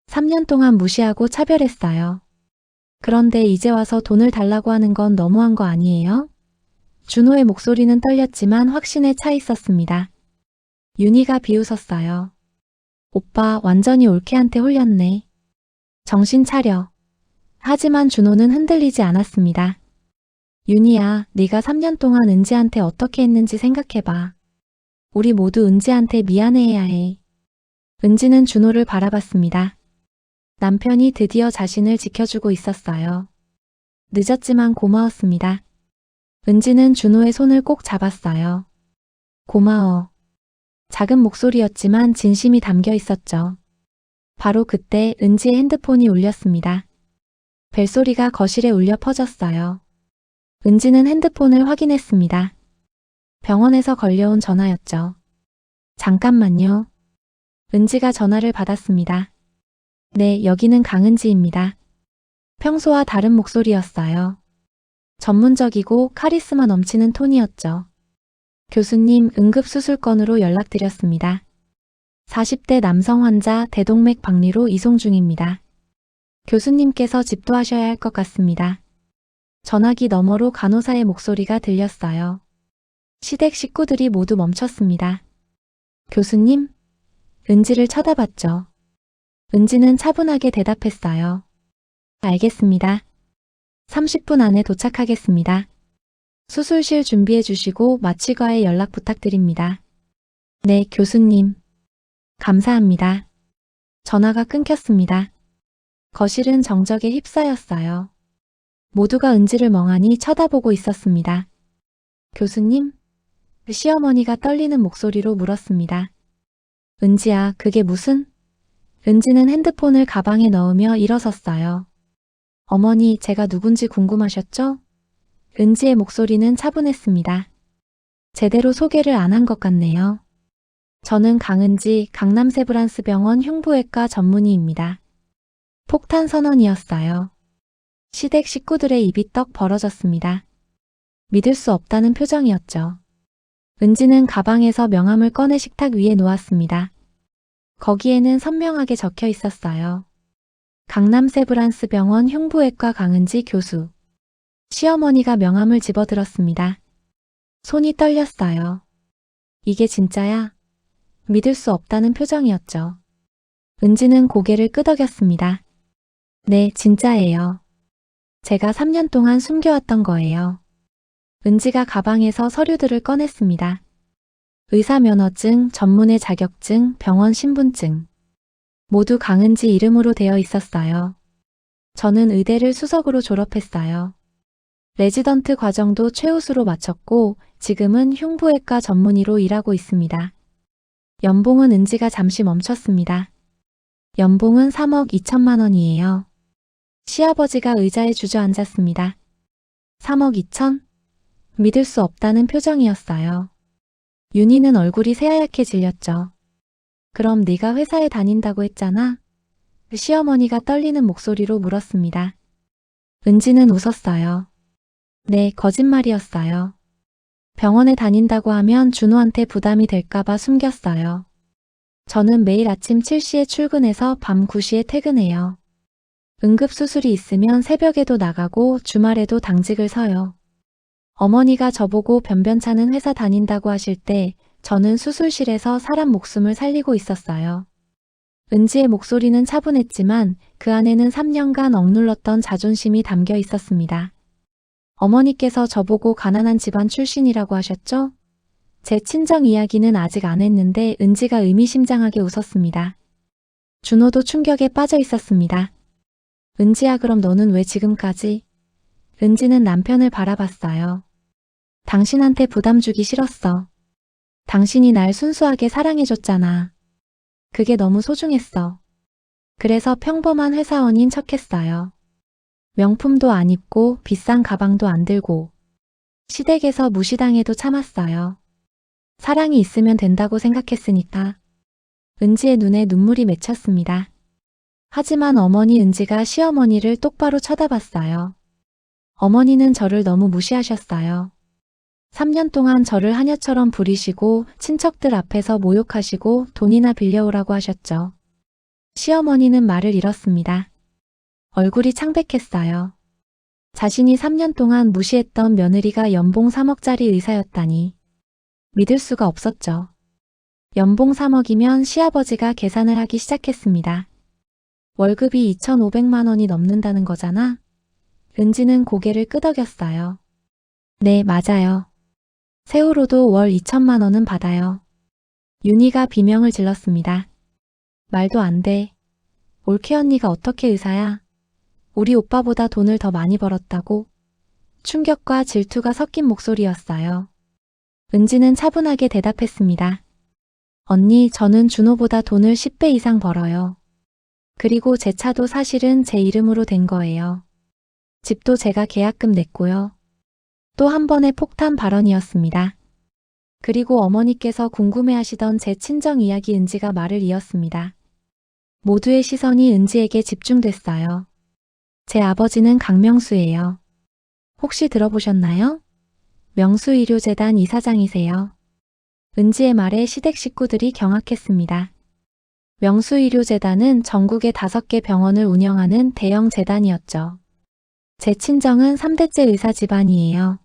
Speaker 1: 3년 동안 무시하고 차별했어요. 그런데 이제 와서 돈을 달라고 하는 건 너무한 거 아니에요? 준호의 목소리는 떨렸지만 확신에 차 있었습니다. 윤희가 비웃었어요. 오빠 완전히 올케한테 홀렸네. 정신 차려. 하지만 준호는 흔들리지 않았습니다. 윤희야, 네가 3년 동안 은지한테 어떻게 했는지 생각해봐. 우리 모두 은지한테 미안해해야 해. 은지는 준호를 바라봤습니다. 남편이 드디어 자신을 지켜주고 있었어요. 늦었지만 고마웠습니다. 은지는 준호의 손을 꼭 잡았어요. 고마워. 작은 목소리였지만 진심이 담겨 있었죠. 바로 그때 은지의 핸드폰이 울렸습니다. 벨소리가 거실에 울려 퍼졌어요. 은지는 핸드폰을 확인했습니다. 병원에서 걸려온 전화였죠. 잠깐만요. 은지가 전화를 받았습니다. 네, 여기는 강은지입니다. 평소와 다른 목소리였어요. 전문적이고 카리스마 넘치는 톤이었죠. 교수님, 응급수술건으로 연락드렸습니다. 40대 남성 환자 대동맥 박리로 이송 중입니다. 교수님께서 집도하셔야 할 것 같습니다. 전화기 너머로 간호사의 목소리가 들렸어요. 시댁 식구들이 모두 멈췄습니다. 교수님? 은지를 쳐다봤죠. 은지는 차분하게 대답했어요. 알겠습니다. 30분 안에 도착하겠습니다. 수술실 준비해 주시고 마취과에 연락 부탁드립니다. 네, 교수님. 감사합니다. 전화가 끊겼습니다. 거실은 정적에 휩싸였어요. 모두가 은지를 멍하니 쳐다보고 있었습니다. 교수님? 시어머니가 떨리는 목소리로 물었습니다. 은지야, 그게 무슨? 은지는 핸드폰을 가방에 넣으며 일어섰어요. 어머니, 제가 누군지 궁금하셨죠? 은지의 목소리는 차분했습니다. 제대로 소개를 안 한 것 같네요. 저는 강은지, 강남세브란스병원 흉부외과 전문의입니다. 폭탄 선언이었어요. 시댁 식구들의 입이 떡 벌어졌습니다. 믿을 수 없다는 표정이었죠. 은지는 가방에서 명함을 꺼내 식탁 위에 놓았습니다. 거기에는 선명하게 적혀 있었어요. 강남 세브란스 병원 흉부외과 강은지 교수. 시어머니가 명함을 집어들었습니다. 손이 떨렸어요. 이게 진짜야? 믿을 수 없다는 표정이었죠. 은지는 고개를 끄덕였습니다. 네, 진짜예요. 제가 3년 동안 숨겨왔던 거예요. 은지가 가방에서 서류들을 꺼냈습니다. 의사 면허증, 전문의 자격증, 병원 신분증. 모두 강은지 이름으로 되어 있었어요. 저는 의대를 수석으로 졸업했어요. 레지던트 과정도 최우수로 마쳤고 지금은 흉부외과 전문의로 일하고 있습니다. 연봉은 은지가 잠시 멈췄습니다. 연봉은 3억 2천만 원이에요. 시아버지가 의자에 주저앉았습니다. 3억 2천? 믿을 수 없다는 표정이었어요. 윤희는 얼굴이 새하얗게 질렸죠. 그럼 네가 회사에 다닌다고 했잖아? 시어머니가 떨리는 목소리로 물었습니다. 은지는 웃었어요. 네, 거짓말이었어요. 병원에 다닌다고 하면 준호한테 부담이 될까봐 숨겼어요. 저는 매일 아침 7시에 출근해서 밤 9시에 퇴근해요. 응급수술이 있으면 새벽에도 나가고 주말에도 당직을 서요. 어머니가 저보고 변변찮은 회사 다닌다고 하실 때 저는 수술실에서 사람 목숨을 살리고 있었어요. 은지의 목소리는 차분했지만 그 안에는 3년간 억눌렀던 자존심이 담겨 있었습니다. 어머니께서 저보고 가난한 집안 출신이라고 하셨죠? 제 친정 이야기는 아직 안 했는데 은지가 의미심장하게 웃었습니다. 준호도 충격에 빠져 있었습니다. 은지야, 그럼 너는 왜 지금까지? 은지는 남편을 바라봤어요. 당신한테 부담 주기 싫었어. 당신이 날 순수하게 사랑해줬잖아. 그게 너무 소중했어. 그래서 평범한 회사원인 척했어요. 명품도 안 입고 비싼 가방도 안 들고 시댁에서 무시당해도 참았어요. 사랑이 있으면 된다고 생각했으니까. 은지의 눈에 눈물이 맺혔습니다. 하지만 어머니 은지가 시어머니를 똑바로 쳐다봤어요. 어머니는 저를 너무 무시하셨어요. 3년 동안 저를 하녀처럼 부리시고 친척들 앞에서 모욕하시고 돈이나 빌려오라고 하셨죠. 시어머니는 말을 잃었습니다. 얼굴이 창백했어요. 자신이 3년 동안 무시했던 며느리가 연봉 3억짜리 의사였다니. 믿을 수가 없었죠. 연봉 3억이면 시아버지가 계산을 하기 시작했습니다. 월급이 2,500만 원이 넘는다는 거잖아? 은지는 고개를 끄덕였어요. 네, 맞아요. 세후로도 월 2천만 원은 받아요. 윤희가 비명을 질렀습니다. 말도 안 돼. 올케 언니가 어떻게 의사야? 우리 오빠보다 돈을 더 많이 벌었다고? 충격과 질투가 섞인 목소리였어요. 은지는 차분하게 대답했습니다. 언니, 저는 준호보다 돈을 10배 이상 벌어요. 그리고 제 차도 사실은 제 이름으로 된 거예요. 집도 제가 계약금 냈고요. 또 한 번의 폭탄 발언이었습니다. 그리고 어머니께서 궁금해하시던 제 친정 이야기. 은지가 말을 이었습니다. 모두의 시선이 은지에게 집중됐어요. 제 아버지는 강명수예요. 혹시 들어보셨나요? 명수의료재단 이사장이세요. 은지의 말에 시댁 식구들이 경악했습니다. 명수의료재단은 전국의 5개 병원을 운영하는 대형 재단이었죠. 제 친정은 3대째 의사 집안이에요.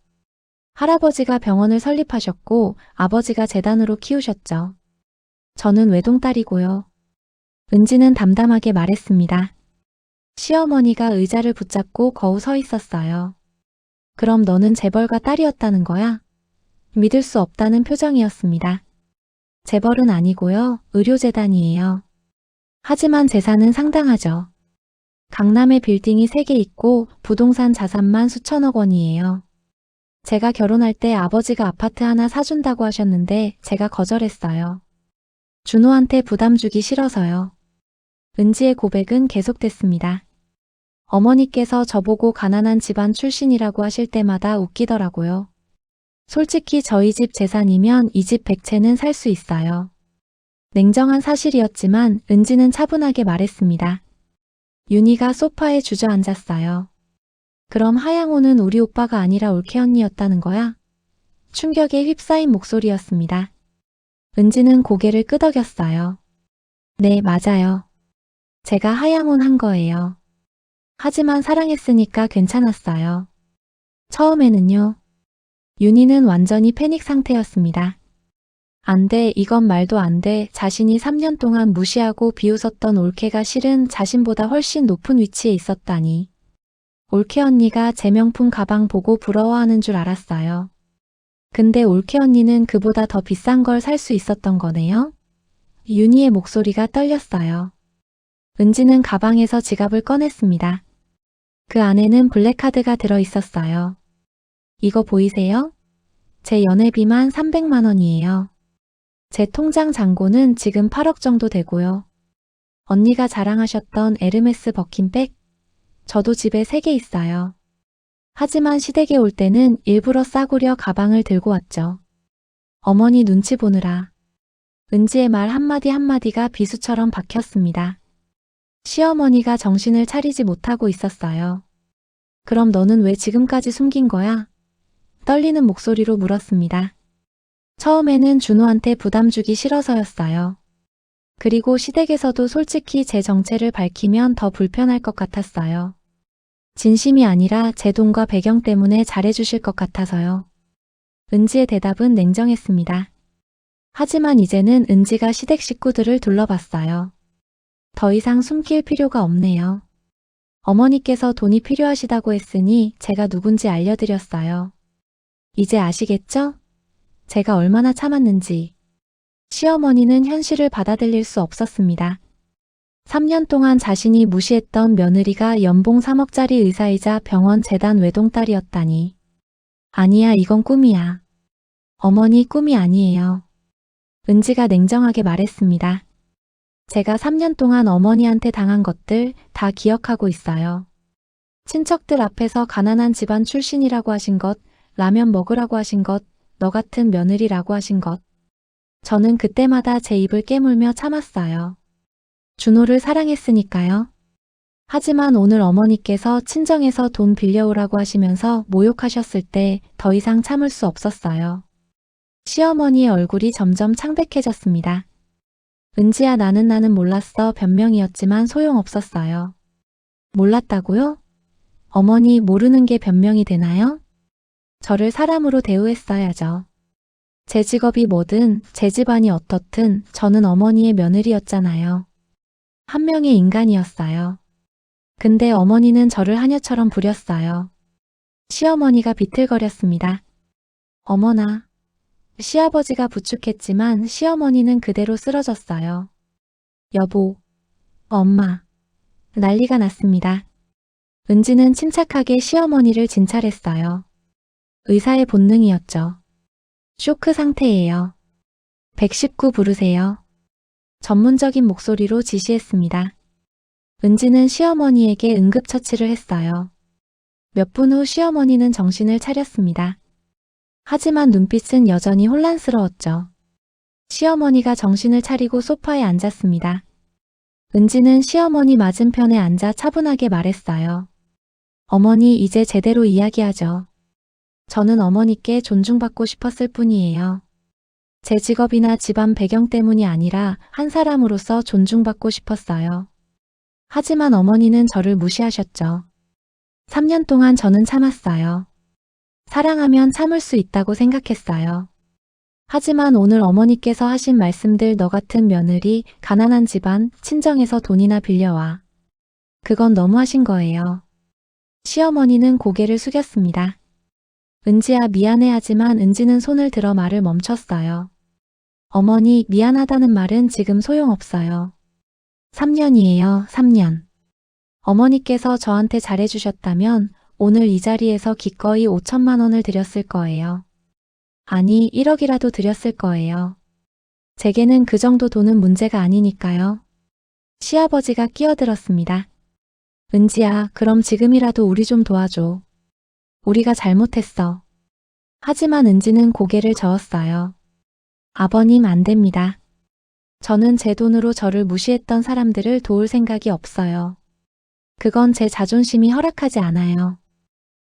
Speaker 1: 할아버지가 병원을 설립하셨고 아버지가 재단으로 키우셨죠. 저는 외동딸이고요. 은지는 담담하게 말했습니다. 시어머니가 의자를 붙잡고 거우 서 있었어요. 그럼 너는 재벌가 딸이었다는 거야? 믿을 수 없다는 표정이었습니다. 재벌은 아니고요. 의료재단이에요. 하지만 재산은 상당하죠. 강남에 빌딩이 3개 있고 부동산 자산만 수천억 원이에요. 제가 결혼할 때 아버지가 아파트 하나 사준다고 하셨는데 제가 거절했어요. 준호한테 부담 주기 싫어서요. 은지의 고백은 계속됐습니다. 어머니께서 저보고 가난한 집안 출신이라고 하실 때마다 웃기더라고요. 솔직히 저희 집 재산이면 이 집 100채는 살 수 있어요. 냉정한 사실이었지만 은지는 차분하게 말했습니다. 윤희가 소파에 주저앉았어요. 그럼 하양호는 우리 오빠가 아니라 올케 언니였다는 거야? 충격에 휩싸인 목소리였습니다. 은지는 고개를 끄덕였어요. 네, 맞아요. 제가 하야몬 한 거예요. 하지만 사랑했으니까 괜찮았어요. 처음에는요. 윤희는 완전히 패닉 상태였습니다. 안 돼, 이건 말도 안 돼. 자신이 3년 동안 무시하고 비웃었던 올케가 실은 자신보다 훨씬 높은 위치에 있었다니. 올케 언니가 제 명품 가방 보고 부러워하는 줄 알았어요. 근데 올케 언니는 그보다 더 비싼 걸 살 수 있었던 거네요? 윤희의 목소리가 떨렸어요. 은지는 가방에서 지갑을 꺼냈습니다. 그 안에는 블랙카드가 들어 있었어요. 이거 보이세요? 제 연회비만 300만 원이에요. 제 통장 잔고는 지금 8억 정도 되고요. 언니가 자랑하셨던 에르메스 버킨백? 저도 집에 3개 있어요. 하지만 시댁에 올 때는 일부러 싸구려 가방을 들고 왔죠. 어머니 눈치 보느라. 은지의 말 한마디 한마디가 비수처럼 박혔습니다. 시어머니가 정신을 차리지 못하고 있었어요. 그럼 너는 왜 지금까지 숨긴 거야? 떨리는 목소리로 물었습니다. 처음에는 준호한테 부담 주기 싫어서였어요. 그리고 시댁에서도 솔직히 제 정체를 밝히면 더 불편할 것 같았어요. 진심이 아니라 제 돈과 배경 때문에 잘해주실 것 같아서요. 은지의 대답은 냉정했습니다. 하지만 이제는 은지가 시댁 식구들을 둘러봤어요. 더 이상 숨길 필요가 없네요. 어머니께서 돈이 필요하시다고 했으니 제가 누군지 알려드렸어요. 이제 아시겠죠? 제가 얼마나 참았는지. 시어머니는 현실을 받아들일 수 없었습니다. 3년 동안 자신이 무시했던 며느리가 연봉 3억짜리 의사이자 병원 재단 외동딸이었다니. 아니야, 이건 꿈이야. 어머니, 꿈이 아니에요. 은지가 냉정하게 말했습니다. 제가 3년 동안 어머니한테 당한 것들 다 기억하고 있어요. 친척들 앞에서 가난한 집안 출신이라고 하신 것, 라면 먹으라고 하신 것, 너 같은 며느리라고 하신 것. 저는 그때마다 제 입을 깨물며 참았어요. 준호를 사랑했으니까요. 하지만 오늘 어머니께서 친정에서 돈 빌려오라고 하시면서 모욕하셨을 때 더 이상 참을 수 없었어요. 시어머니의 얼굴이 점점 창백해졌습니다. 은지야, 나는 몰랐어. 변명이었지만 소용없었어요. 몰랐다고요? 어머니, 모르는 게 변명이 되나요? 저를 사람으로 대우했어야죠. 제 직업이 뭐든 제 집안이 어떻든 저는 어머니의 며느리였잖아요. 한 명의 인간이었어요. 근데 어머니는 저를 하녀처럼 부렸어요. 시어머니가 비틀거렸습니다. 어머나. 시아버지가 부축했지만 시어머니는 그대로 쓰러졌어요. 여보, 엄마. 난리가 났습니다. 은지는 침착하게 시어머니를 진찰했어요. 의사의 본능이었죠. 쇼크 상태예요. 119 부르세요. 전문적인 목소리로 지시했습니다. 은지는 시어머니에게 응급처치를 했어요. 몇 분 후 시어머니는 정신을 차렸습니다. 하지만 눈빛은 여전히 혼란스러웠죠. 시어머니가 정신을 차리고 소파에 앉았습니다. 은지는 시어머니 맞은편에 앉아 차분하게 말했어요. 어머니, 이제 제대로 이야기하죠. 저는 어머니께 존중받고 싶었을 뿐이에요. 제 직업이나 집안 배경 때문이 아니라 한 사람으로서 존중받고 싶었어요. 하지만 어머니는 저를 무시하셨죠. 3년 동안 저는 참았어요. 사랑하면 참을 수 있다고 생각했어요. 하지만 오늘 어머니께서 하신 말씀들, 너 같은 며느리, 가난한 집안, 친정에서 돈이나 빌려와. 그건 너무하신 거예요. 시어머니는 고개를 숙였습니다. 은지야, 미안해하지만 은지는 손을 들어 말을 멈췄어요. 어머니, 미안하다는 말은 지금 소용없어요. 3년이에요, 3년. 어머니께서 저한테 잘해주셨다면 오늘 이 자리에서 기꺼이 5천만 원을 드렸을 거예요. 아니, 1억이라도 드렸을 거예요. 제게는 그 정도 돈은 문제가 아니니까요. 시아버지가 끼어들었습니다. 은지야, 그럼 지금이라도 우리 좀 도와줘. 우리가 잘못했어. 하지만 은지는 고개를 저었어요. 아버님, 안 됩니다. 저는 제 돈으로 저를 무시했던 사람들을 도울 생각이 없어요. 그건 제 자존심이 허락하지 않아요.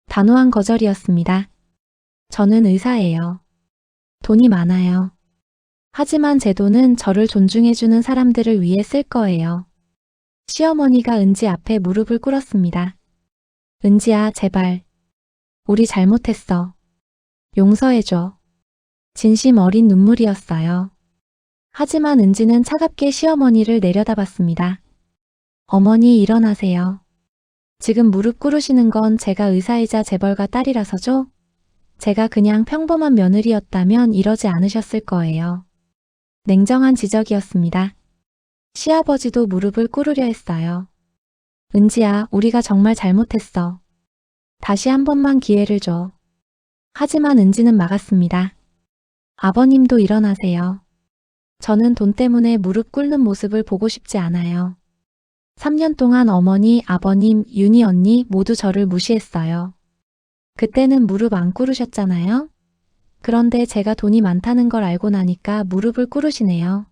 Speaker 1: 단호한 거절이었습니다. 저는 의사예요. 돈이 많아요. 하지만 제 돈은 저를 존중해주는 사람들을 위해 쓸 거예요. 시어머니가 은지 앞에 무릎을 꿇었습니다. 은지야, 제발. 우리 잘못했어. 용서해줘. 진심 어린 눈물이었어요. 하지만 은지는 차갑게 시어머니를 내려다봤습니다. 어머니, 일어나세요. 지금 무릎 꿇으시는 건 제가 의사이자 재벌가 딸이라서죠? 제가 그냥 평범한 며느리였다면 이러지 않으셨을 거예요. 냉정한 지적이었습니다. 시아버지도 무릎을 꿇으려 했어요. 은지야, 우리가 정말 잘못했어. 다시 한 번만 기회를 줘. 하지만 은지는 막았습니다. 아버님도 일어나세요. 저는 돈 때문에 무릎 꿇는 모습을 보고 싶지 않아요. 3년 동안 어머니, 아버님, 윤희 언니 모두 저를 무시했어요. 그때는 무릎 안 꿇으셨잖아요? 그런데 제가 돈이 많다는 걸 알고 나니까 무릎을 꿇으시네요.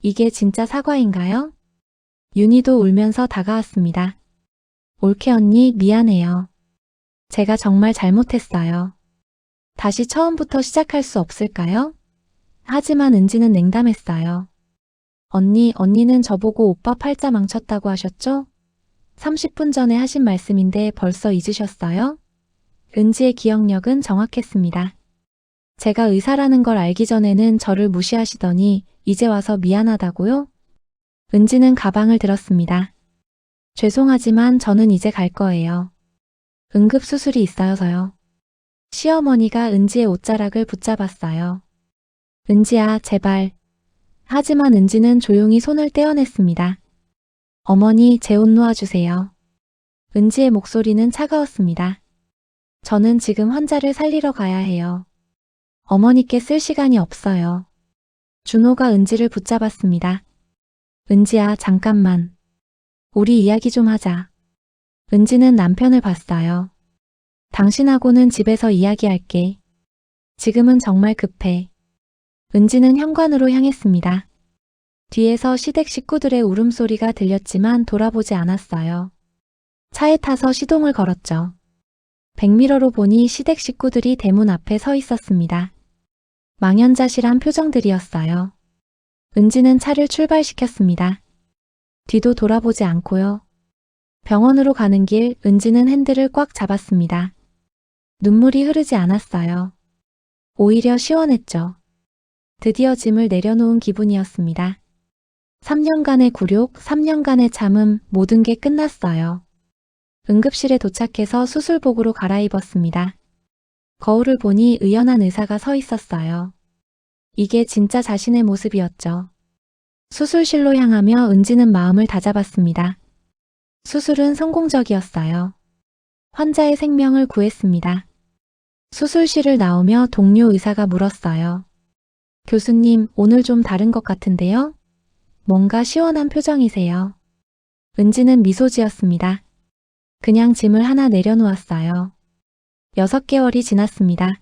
Speaker 1: 이게 진짜 사과인가요? 윤희도 울면서 다가왔습니다. 올케 언니, 미안해요. 제가 정말 잘못했어요. 다시 처음부터 시작할 수 없을까요? 하지만 은지는 냉담했어요. 언니는 저보고 오빠 팔자 망쳤다고 하셨죠? 30분 전에 하신 말씀인데 벌써 잊으셨어요? 은지의 기억력은 정확했습니다. 제가 의사라는 걸 알기 전에는 저를 무시하시더니 이제 와서 미안하다고요? 은지는 가방을 들었습니다. 죄송하지만 저는 이제 갈 거예요. 응급수술이 있어서요. 시어머니가 은지의 옷자락을 붙잡았어요. 은지야, 제발. 하지만 은지는 조용히 손을 떼어냈습니다. 어머니, 제 옷 놓아주세요. 은지의 목소리는 차가웠습니다. 저는 지금 환자를 살리러 가야 해요. 어머니께 쓸 시간이 없어요. 준호가 은지를 붙잡았습니다. 은지야, 잠깐만. 우리 이야기 좀 하자. 은지는 남편을 봤어요. 당신하고는 집에서 이야기할게. 지금은 정말 급해. 은지는 현관으로 향했습니다. 뒤에서 시댁 식구들의 울음소리가 들렸지만 돌아보지 않았어요. 차에 타서 시동을 걸었죠. 백미러로 보니 시댁 식구들이 대문 앞에 서 있었습니다. 망연자실한 표정들이었어요. 은지는 차를 출발시켰습니다. 뒤도 돌아보지 않고요. 병원으로 가는 길 은지는 핸들을 꽉 잡았습니다. 눈물이 흐르지 않았어요. 오히려 시원했죠. 드디어 짐을 내려놓은 기분이었습니다. 3년간의 굴욕, 3년간의 참음, 모든 게 끝났어요. 응급실에 도착해서 수술복으로 갈아입었습니다. 거울을 보니 의연한 의사가 서 있었어요. 이게 진짜 자신의 모습이었죠. 수술실로 향하며 은지는 마음을 다잡았습니다. 수술은 성공적이었어요. 환자의 생명을 구했습니다. 수술실을 나오며 동료 의사가 물었어요. 교수님, 오늘 좀 다른 것 같은데요? 뭔가 시원한 표정이세요. 은지는 미소 지었습니다. 그냥 짐을 하나 내려놓았어요. 6개월이 지났습니다.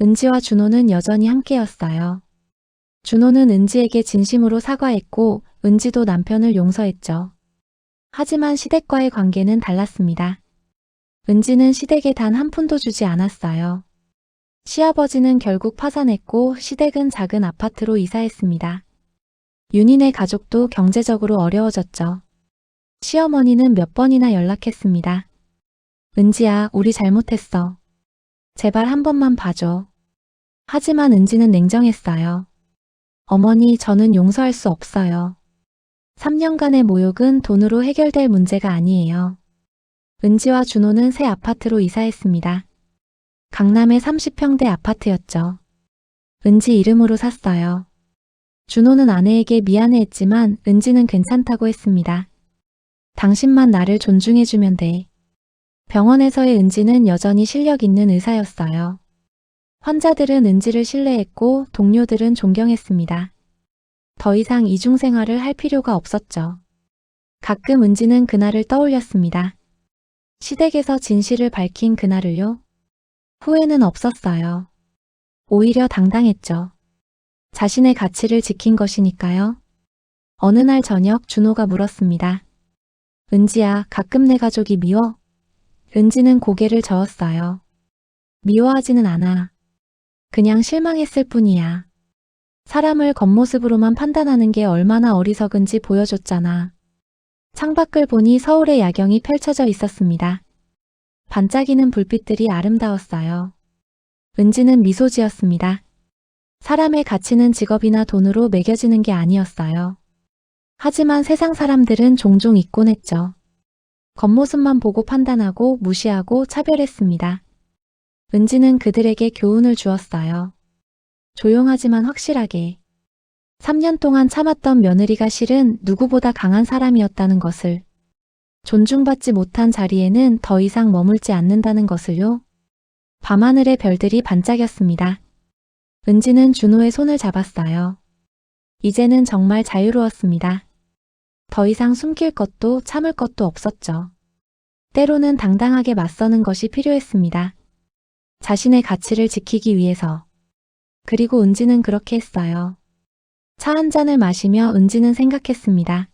Speaker 1: 은지와 준호는 여전히 함께였어요. 준호는 은지에게 진심으로 사과했고 은지도 남편을 용서했죠. 하지만 시댁과의 관계는 달랐습니다. 은지는 시댁에 단 한 푼도 주지 않았어요. 시아버지는 결국 파산했고 시댁은 작은 아파트로 이사했습니다. 윤희네 가족도 경제적으로 어려워졌죠. 시어머니는 몇 번이나 연락했습니다. 은지야, 우리 잘못했어. 제발 한 번만 봐줘. 하지만 은지는 냉정했어요. 어머니, 저는 용서할 수 없어요. 3년간의 모욕은 돈으로 해결될 문제가 아니에요. 은지와 준호는 새 아파트로 이사했습니다. 강남의 30평대 아파트였죠. 은지 이름으로 샀어요. 준호는 아내에게 미안해했지만 은지는 괜찮다고 했습니다. 당신만 나를 존중해주면 돼. 병원에서의 은지는 여전히 실력 있는 의사였어요. 환자들은 은지를 신뢰했고 동료들은 존경했습니다. 더 이상 이중생활을 할 필요가 없었죠. 가끔 은지는 그날을 떠올렸습니다. 시댁에서 진실을 밝힌 그날을요. 후회는 없었어요. 오히려 당당했죠. 자신의 가치를 지킨 것이니까요. 어느 날 저녁 준호가 물었습니다. 은지야, 가끔 내 가족이 미워? 은지는 고개를 저었어요. 미워하지는 않아. 그냥 실망했을 뿐이야. 사람을 겉모습으로만 판단하는 게 얼마나 어리석은지 보여줬잖아. 창밖을 보니 서울의 야경이 펼쳐져 있었습니다. 반짝이는 불빛들이 아름다웠어요. 은지는 미소 지었습니다. 사람의 가치는 직업이나 돈으로 매겨지는 게 아니었어요. 하지만 세상 사람들은 종종 있곤 했죠. 겉모습만 보고 판단하고 무시하고 차별했습니다. 은지는 그들에게 교훈을 주었어요. 조용하지만 확실하게. 3년 동안 참았던 며느리가 실은 누구보다 강한 사람이었다는 것을, 존중받지 못한 자리에는 더 이상 머물지 않는다는 것을요. 밤하늘의 별들이 반짝였습니다. 은지는 준호의 손을 잡았어요. 이제는 정말 자유로웠습니다. 더 이상 숨길 것도 참을 것도 없었죠. 때로는 당당하게 맞서는 것이 필요했습니다. 자신의 가치를 지키기 위해서. 그리고 은지는 그렇게 했어요. 차 한 잔을 마시며 은지는 생각했습니다.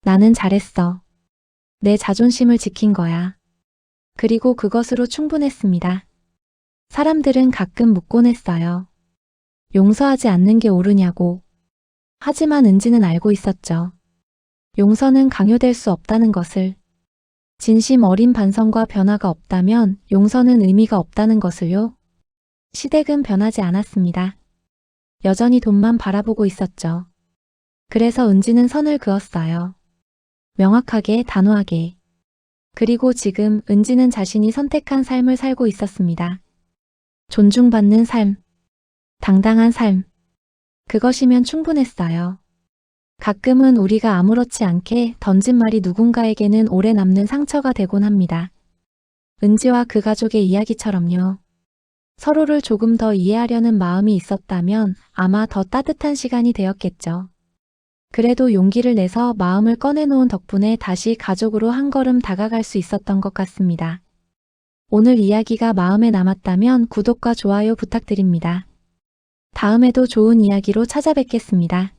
Speaker 1: 나는 잘했어. 내 자존심을 지킨 거야. 그리고 그것으로 충분했습니다. 사람들은 가끔 묻곤 했어요. 용서하지 않는 게 옳으냐고. 하지만 은지는 알고 있었죠. 용서는 강요될 수 없다는 것을. 진심 어린 반성과 변화가 없다면 용서는 의미가 없다는 것을요. 시댁은 변하지 않았습니다. 여전히 돈만 바라보고 있었죠. 그래서 은지는 선을 그었어요. 명확하게, 단호하게. 그리고 지금 은지는 자신이 선택한 삶을 살고 있었습니다. 존중받는 삶. 당당한 삶. 그것이면 충분했어요. 가끔은 우리가 아무렇지 않게 던진 말이 누군가에게는 오래 남는 상처가 되곤 합니다. 은지와 그 가족의 이야기처럼요. 서로를 조금 더 이해하려는 마음이 있었다면 아마 더 따뜻한 시간이 되었겠죠. 그래도 용기를 내서 마음을 꺼내놓은 덕분에 다시 가족으로 한 걸음 다가갈 수 있었던 것 같습니다. 오늘 이야기가 마음에 남았다면 구독과 좋아요 부탁드립니다. 다음에도 좋은 이야기로 찾아뵙겠습니다.